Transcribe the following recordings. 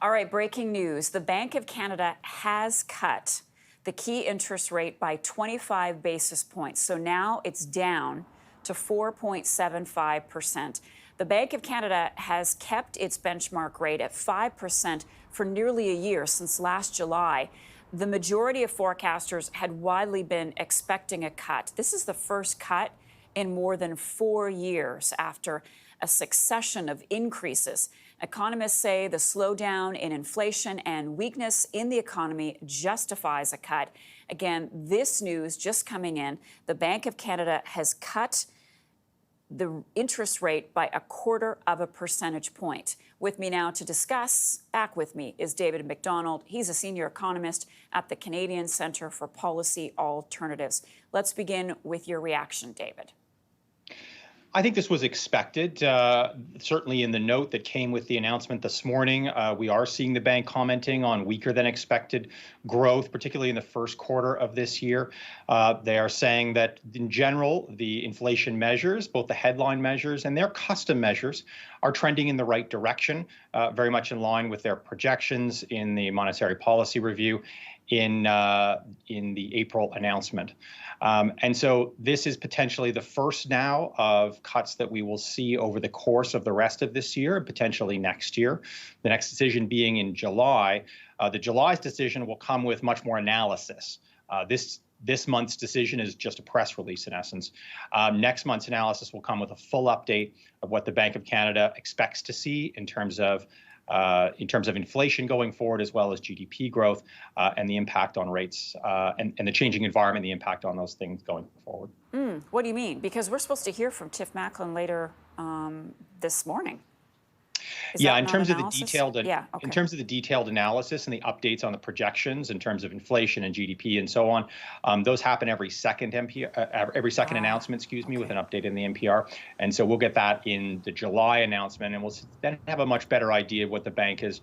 All right, breaking news. The Bank of Canada has cut the key interest rate by 25 basis points. So now it's down to 4.75%. The Bank of Canada has kept its benchmark rate at 5% for nearly a year, since last July. The majority of forecasters had widely been expecting a cut. This is the first cut in more than 4 years after a succession of increases. Economists say the slowdown in inflation and weakness in the economy justifies a cut. Again, this news just coming in. The Bank of Canada has cut the interest rate by 1/4 percentage point. With me now to discuss, back with me, is David Macdonald. He's a senior economist at the Canadian Centre for Policy Alternatives. Let's begin with your reaction, David. I think this was expected. Certainly in the note that came with the announcement this morning, we are seeing the bank commenting on weaker than expected growth, particularly in the first quarter of this year. They are saying that in general, the inflation measures, both the headline measures and their custom measures, are trending in the right direction, very much in line with their projections in the monetary policy review in the April announcement. And so this is potentially the first now of cuts that we will see over the course of the rest of this year and potentially next year. The next decision being in July. The July's decision will come with much more analysis. This month's decision is just a press release, in essence. Next month's analysis will come with a full update of what the Bank of Canada expects to see in terms of inflation going forward, as well as GDP growth and the impact on rates and the changing environment, the impact on those things going forward. What do you mean? Because we're supposed to hear from Tiff Macklin later this morning. Yeah, in terms of the detailed, okay. in terms of the detailed analysis and the updates on the projections in terms of inflation and GDP and so on, those happen every second announcement, with an update in the NPR. And so we'll get that in the July announcement, and we'll then have a much better idea of what the bank is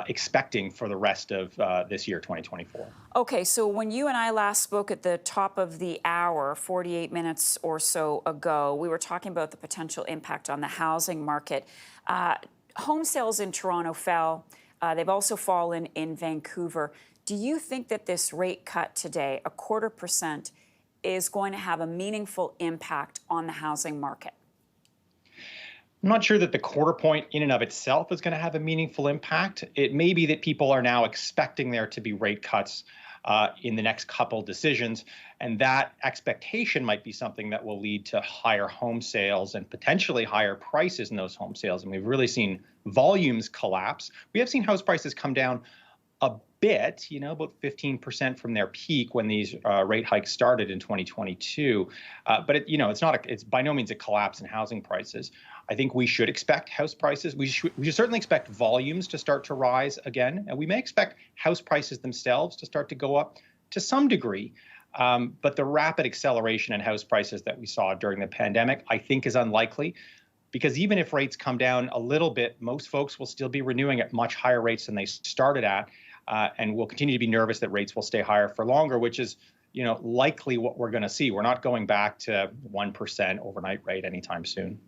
expecting for the rest of this year, 2024. Okay, so when you and I last spoke at the top of the hour, 48 minutes or so ago, we were talking about the potential impact on the housing market. Home sales in Toronto fell. They've also fallen in Vancouver. Do you think that this rate cut today, 1/4%, is going to have a meaningful impact on the housing market? I'm not sure that the 1/4 point in and of itself is going to have a meaningful impact. It may be that people are now expecting there to be rate cuts in the next couple decisions, and that expectation might be something that will lead to higher home sales and potentially higher prices in those home sales. And we've really seen volumes collapse. We have seen house prices come down a bit, about 15% from their peak when these rate hikes started in 2022. But it's by no means a collapse in housing prices. I think we should expect house prices. We should certainly expect volumes to start to rise again, and we may expect house prices themselves to start to go up to some degree. But the rapid acceleration in house prices that we saw during the pandemic, I think, is unlikely. Because even if rates come down a little bit, most folks will still be renewing at much higher rates than they started at, and will continue to be nervous that rates will stay higher for longer, which is, likely what we're going to see. We're not going back to 1% overnight rate anytime soon.